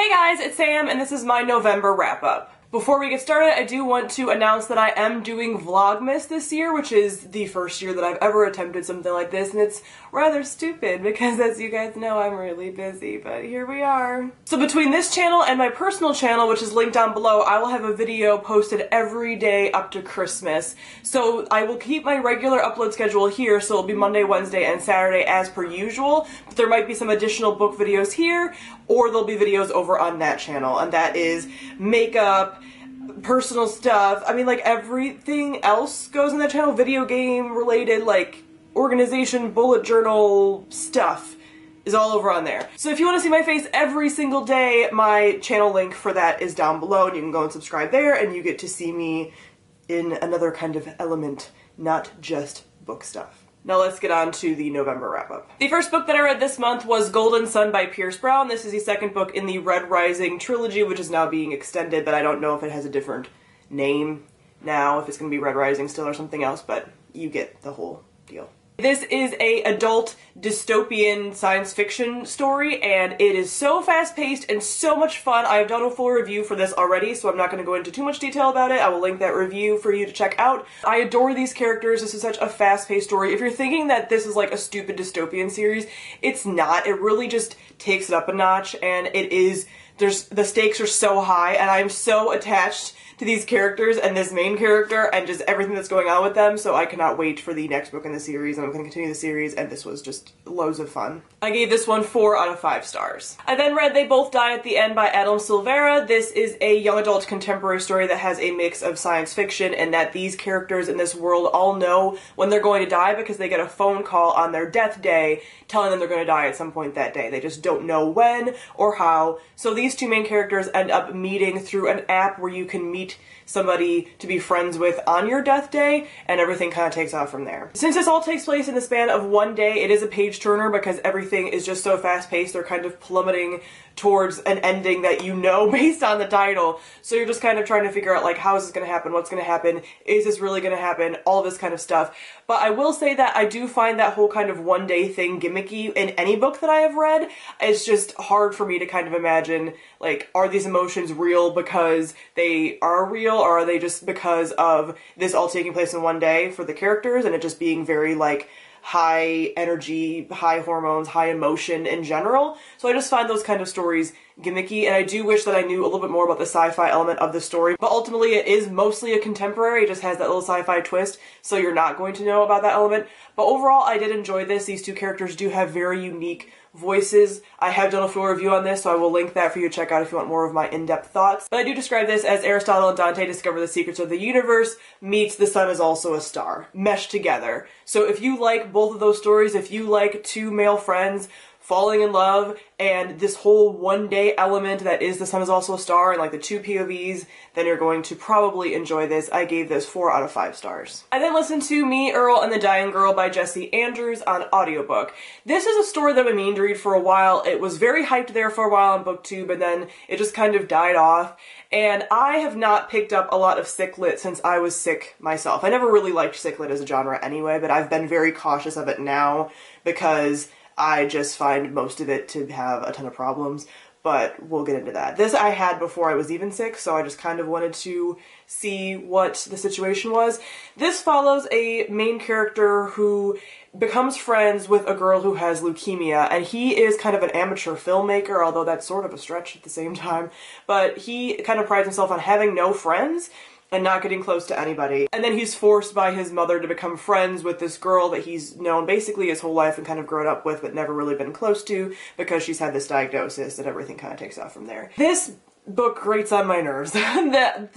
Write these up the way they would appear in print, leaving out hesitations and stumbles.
Hey guys, it's Sam and this is my November wrap-up. Before we get started, I do want to announce that I am doing VLOGMAS this year, which is the first year that I've ever attempted something like this, and it's rather stupid because, as you guys know, I'm really busy, but here we are. So between this channel and my personal channel, which is linked down below, I will have a video posted every day up to Christmas. So I will keep my regular upload schedule here, so it'll be Monday, Wednesday, and Saturday as per usual, but there might be some additional book videos here, or there'll be videos over on that channel, and that is makeup, personal stuff. I mean, like, everything else goes on that channel, video game related, like, organization, bullet journal stuff is all over on there. So if you want to see my face every single day, my channel link for that is down below, and you can go and subscribe there, and you get to see me in another kind of element, not just book stuff. Now let's get on to the November wrap-up. The first book that I read this month was Golden Sun by Pierce Brown. This is the second book in the Red Rising trilogy, which is now being extended, but I don't know if it has a different name now, if it's going to be Red Rising still or something else, but you get the whole deal. This is a adult dystopian science fiction story, and it is so fast-paced and so much fun. I have done a full review for this already, so I'm not going to go into too much detail about it. I will link that review for you to check out. I adore these characters. This is such a fast-paced story. If you're thinking that this is like a stupid dystopian series, it's not. It really just takes it up a notch, and it is, the stakes are so high, and I'm so attached to these characters and this main character and just everything that's going on with them, so I cannot wait for the next book in the series, and I'm going to continue the series, and this was just loads of fun. I gave this one 4 out of 5 stars. I then read They Both Die at the End by Adam Silvera. This is a young adult contemporary story that has a mix of science fiction and that these characters in this world all know when they're going to die because they get a phone call on their death day telling them they're going to die at some point that day. They just don't know when or how. So these two main characters end up meeting through an app where you can meet somebody to be friends with on your death day, and everything kind of takes off from there. Since this all takes place in the span of one day, it is a page turner because everything is just so fast-paced. They're kind of plummeting towards an ending that you know based on the title. So you're just kind of trying to figure out, like, how is this going to happen? What's going to happen? Is this really going to happen? All this kind of stuff. But I will say that I do find that whole kind of one-day thing gimmicky in any book that I have read. It's just hard for me to kind of imagine, like, are these emotions real because they are real, or are they just because of this all taking place in one day for the characters and it just being very, like, high energy, high hormones, high emotion in general. So I just find those kind of stories gimmicky, and I do wish that I knew a little bit more about the sci-fi element of the story, but ultimately it is mostly a contemporary. It just has that little sci-fi twist, so you're not going to know about that element. But overall, I did enjoy this. These two characters do have very unique voices. I have done a full review on this, so I will link that for you to check out if you want more of my in-depth thoughts. But I do describe this as Aristotle and Dante discover the secrets of the universe meets The Sun is Also a Star, meshed together. So if you like both of those stories, if you like two male friends falling in love, and this whole one-day element that is The Sun is Also a Star, and like the two POVs, then you're going to probably enjoy this. I gave this 4 out of 5 stars. I then listened to Me, Earl, and the Dying Girl by Jesse Andrews on audiobook. This is a story that I've been meaning to read for a while. It was very hyped there for a while on BookTube, and then it just kind of died off. And I have not picked up a lot of sick lit since I was sick myself. I never really liked sick lit as a genre anyway, but I've been very cautious of it now because I just find most of it to have a ton of problems, but we'll get into that. This I had before I was even sick, so I just kind of wanted to see what the situation was. This follows a main character who becomes friends with a girl who has leukemia, and he is kind of an amateur filmmaker, although that's sort of a stretch at the same time, but he kind of prides himself on having no friends and not getting close to anybody. And then he's forced by his mother to become friends with this girl that he's known basically his whole life and kind of grown up with but never really been close to because she's had this diagnosis, and everything kind of takes off from there. This book grates on my nerves. It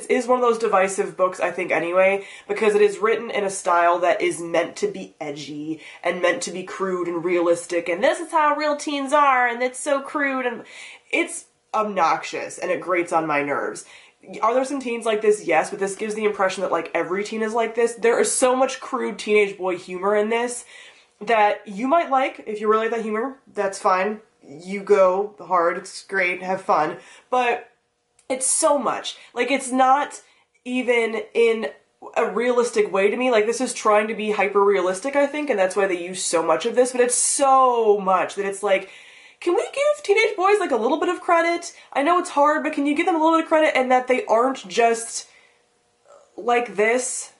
is one of those divisive books, I think, anyway, because it is written in a style that is meant to be edgy and meant to be crude and realistic, and this is how real teens are, and it's so crude, and it's obnoxious, and it grates on my nerves. Are there some teens like this? Yes, but this gives the impression that, like, every teen is like this. There is so much crude teenage boy humor in this that you might like. If you really like that humor, that's fine. You go hard, it's great, have fun. But it's so much. Like, it's not even in a realistic way to me. Like, this is trying to be hyper-realistic, I think, and that's why they use so much of this, but it's so much that it's like, can we give teenage boys like a little bit of credit? I know it's hard, but can you give them a little bit of credit and that they aren't just like this,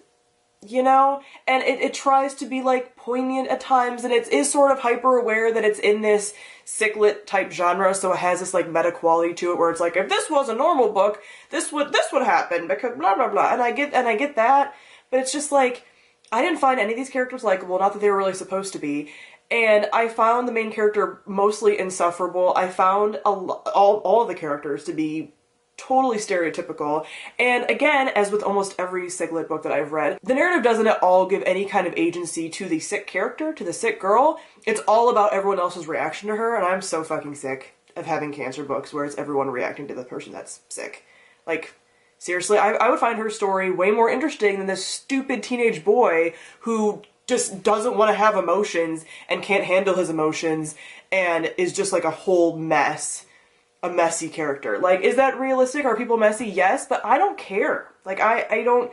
you know? And it tries to be like poignant at times, and it is sort of hyper aware that it's in this sicklet type genre, so it has this like meta quality to it where it's like, if this was a normal book, this would happen because blah blah blah. And I get that, but it's just like, I didn't find any of these characters likable, not that they were really supposed to be. And I found the main character mostly insufferable. I found all of the characters to be totally stereotypical. And again, as with almost every sicklet book that I've read, the narrative doesn't at all give any kind of agency to the sick character, to the sick girl. It's all about everyone else's reaction to her, and I'm so fucking sick of having cancer books where it's everyone reacting to the person that's sick. Like, seriously, I would find her story way more interesting than this stupid teenage boy who just doesn't want to have emotions and can't handle his emotions and is just like a whole mess. A messy character. Like, is that realistic? Are people messy? Yes, but I don't care. Like, I don't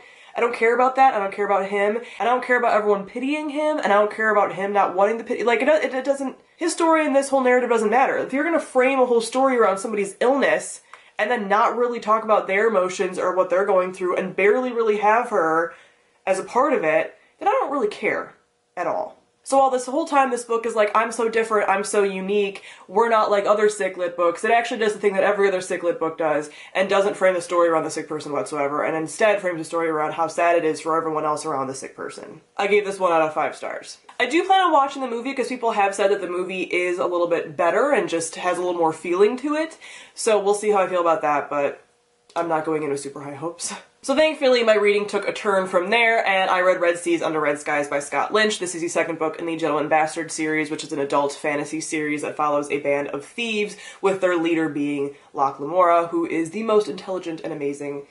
care about that. I don't care about him. And I don't care about everyone pitying him. And I don't care about him not wanting the pity. Like, it doesn't, his story in this whole narrative doesn't matter. If you're gonna frame a whole story around somebody's illness and then not really talk about their emotions or what they're going through and barely really have her as a part of it, then I don't really care at all. So while this whole time this book is like, I'm so different, I'm so unique, we're not like other sicklet books, it actually does the thing that every other sicklet book does and doesn't frame the story around the sick person whatsoever, and instead frames the story around how sad it is for everyone else around the sick person. I gave this 1 out of 5 stars. I do plan on watching the movie because people have said that the movie is a little bit better and just has a little more feeling to it, so we'll see how I feel about that, but I'm not going in with super high hopes. So thankfully my reading took a turn from there, and I read Red Seas Under Red Skies by Scott Lynch. This is the second book in the Gentleman Bastard series, which is an adult fantasy series that follows a band of thieves, with their leader being Locke Lamora, who is the most intelligent and amazing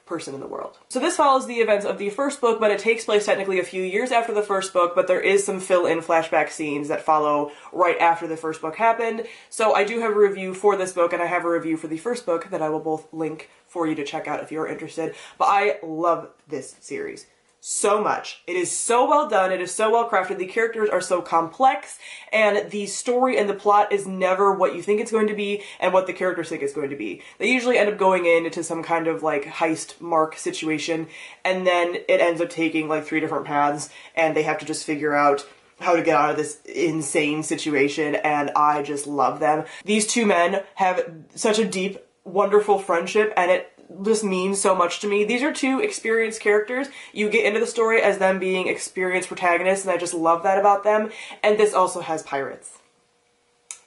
person in the world. So this follows the events of the first book, but it takes place technically a few years after the first book, but there is some fill-in flashback scenes that follow right after the first book happened. So I do have a review for this book, and I have a review for the first book that I will both link for you to check out if you're interested. But I love this series so much. It is so well done, it is so well crafted, the characters are so complex, and the story and the plot is never what you think it's going to be and what the characters think it's going to be. They usually end up going into some kind of like heist mark situation, and then it ends up taking like 3 different paths, and they have to just figure out how to get out of this insane situation, and I just love them. These two men have such a deep, wonderful friendship, and it just means so much to me. These are 2 experienced characters. You get into the story as them being experienced protagonists, and I just love that about them. And this also has pirates.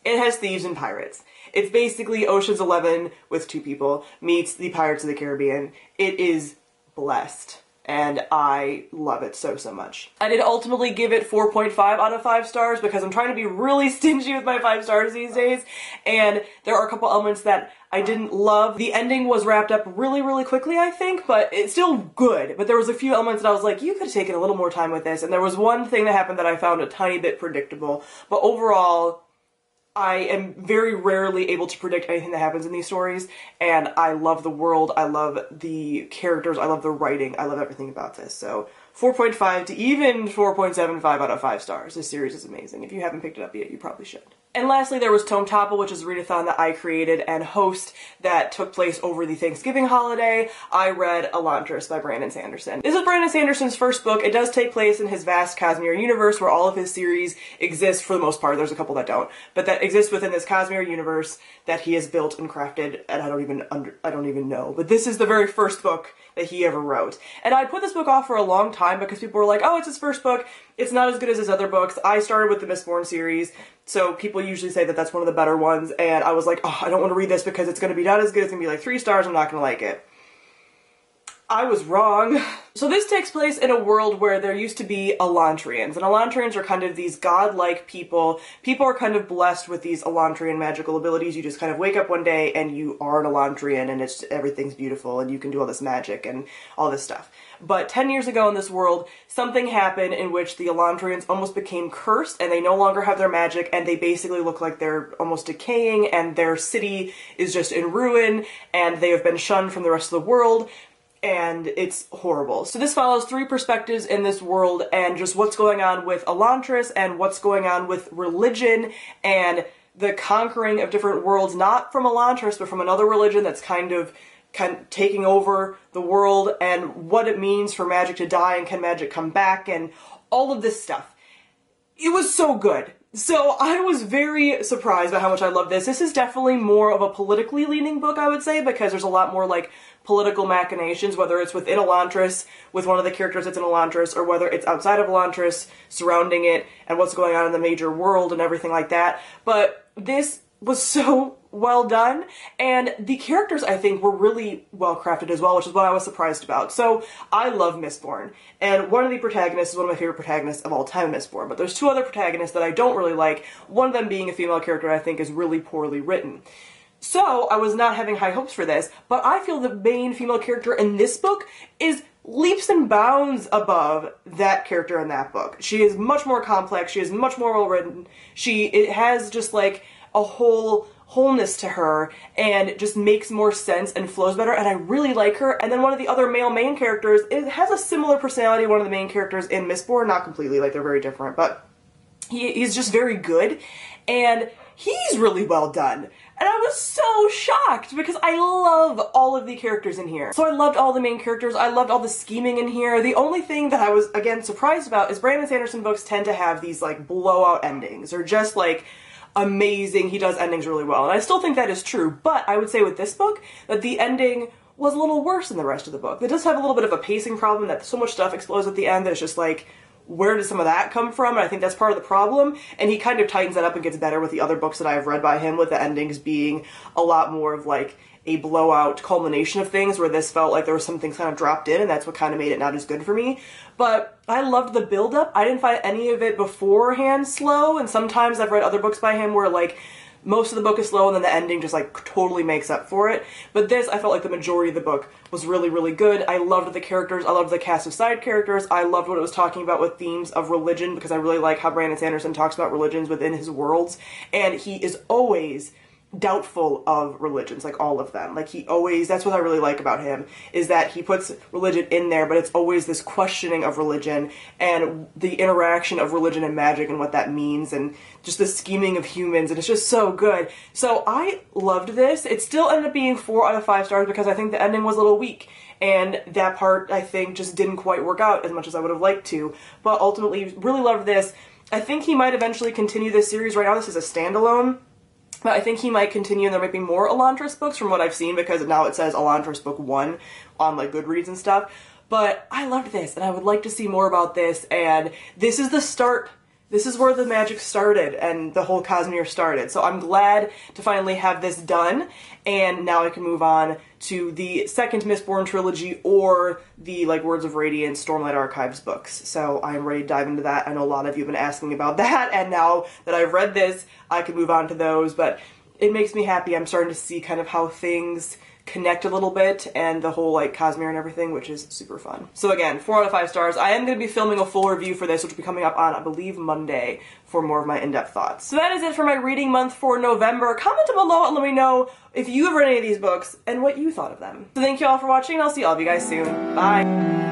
It has thieves and pirates. It's basically Ocean's 11 with 2 people meets the Pirates of the Caribbean. It is blessed, and I love it so much. I did ultimately give it 4.5 out of 5 stars because I'm trying to be really stingy with my 5 stars these days, and there are a couple elements that I didn't love. The ending was wrapped up really quickly, I think, but it's still good. But there was a few elements that I was like, you could have taken a little more time with this, and there was one thing that happened that I found a tiny bit predictable. But overall, I am very rarely able to predict anything that happens in these stories, and I love the world, I love the characters, I love the writing, I love everything about this. So 4.5 to even 4.75 out of 5 stars. This series is amazing. If you haven't picked it up yet, you probably should. And lastly, there was Tome Topple, which is a readathon that I created and host that took place over the Thanksgiving holiday. I read Laundress by Brandon Sanderson. This is Brandon Sanderson's first book. It does take place in his vast Cosmere universe where all of his series exist for the most part. There's a couple that don't, but that exist within this Cosmere universe that he has built and crafted, and I don't even know. But this is the very first book that he ever wrote. And I put this book off for a long time because people were like, oh, it's his first book. It's not as good as his other books. I started with the Mistborn series, so people usually say that that's one of the better ones, and I was like, oh, I don't want to read this because it's going to be not as good. It's going to be like 3 stars. I'm not going to like it. I was wrong. So this takes place in a world where there used to be Elantrians, and Elantrians are kind of these godlike people. People are kind of blessed with these Elantrian magical abilities. You just kind of wake up one day and you are an Elantrian, and everything's beautiful, and you can do all this magic and all this stuff. But 10 years ago in this world, something happened in which the Elantrians almost became cursed, and they no longer have their magic, and they basically look like they're almost decaying, and their city is just in ruin, and they have been shunned from the rest of the world. And it's horrible. So this follows 3 perspectives in this world and just what's going on with Elantris and what's going on with religion and the conquering of different worlds, not from Laundress, but from another religion that's kind of taking over the world, and what it means for magic to die and can magic come back and all of this stuff. It was so good. So I was very surprised by how much I love this. This is definitely more of a politically leaning book, I would say, because there's a lot more like political machinations, whether it's within Laundress with one of the characters that's in Laundress, or whether it's outside of Laundress surrounding it and what's going on in the major world and everything like that. But this was so well done, and the characters I think were really well crafted as well, which is what I was surprised about. So I love Mistborn, and one of the protagonists is one of my favorite protagonists of all time in Mistborn, but there's two other protagonists that I don't really like, one of them being a female character I think is really poorly written. So I was not having high hopes for this, but I feel the main female character in this book is leaps and bounds above that character in that book. She is much more complex, she is much more well written, it has just like a wholeness to her, and it just makes more sense and flows better, and I really like her. And then one of the other male main characters, it has a similar personality to one of the main characters in Mistborn, not completely, like they're very different, but he's just very good, and he's really well done. And I was so shocked because I love all of the characters in here. So I loved all the main characters, I loved all the scheming in here. The only thing that I was, again, surprised about is Brandon Sanderson books tend to have these like blowout endings, or just like amazing, he does endings really well, and I still think that is true, but I would say with this book that the ending was a little worse than the rest of the book. It does have a little bit of a pacing problem, that so much stuff explodes at the end that it's just like, where does some of that come from? And I think that's part of the problem, and he kind of tightens that up and gets better with the other books that I've read by him, with the endings being a lot more of like a blowout culmination of things, where this felt like there was some things kind of dropped in, and that's what kind of made it not as good for me. But I loved the build-up. I didn't find any of it beforehand slow, and sometimes I've read other books by him where like most of the book is slow and then the ending just like totally makes up for it. But this, I felt like the majority of the book was really, really good. I loved the characters, I loved the cast of side characters, I loved what it was talking about with themes of religion, because I really like how Brandon Sanderson talks about religions within his worlds, and he is always doubtful of religions, like all of them. Like he always, that's what I really like about him, is that he puts religion in there, but it's always this questioning of religion and the interaction of religion and magic and what that means, and just the scheming of humans, and it's just so good. So I loved this. It still ended up being 4 out of 5 stars because I think the ending was a little weak, and that part I think just didn't quite work out as much as I would have liked to, but ultimately really loved this. I think he might eventually continue this series. Right now this is a standalone, but I think he might continue, and there might be more Laundress books from what I've seen, because now it says Laundress book 1 on like Goodreads and stuff. But I loved this, and I would like to see more about this, and this is the start. This is where the magic started and the whole Cosmere started. So I'm glad to finally have this done, and now I can move on to the second Mistborn trilogy, or the like Words of Radiance, Stormlight Archives books. So I'm ready to dive into that. I know a lot of you have been asking about that, and now that I've read this, I can move on to those, but it makes me happy. I'm starting to see kind of how things connect a little bit, and the whole like Cosmere and everything, which is super fun. So again, 4 out of 5 stars. I am going to be filming a full review for this, which will be coming up on, I believe, Monday, for more of my in-depth thoughts. So that is it for my reading month for November. Comment below and let me know if you have read any of these books and what you thought of them. So thank you all for watching, and I'll see all of you guys soon. Bye!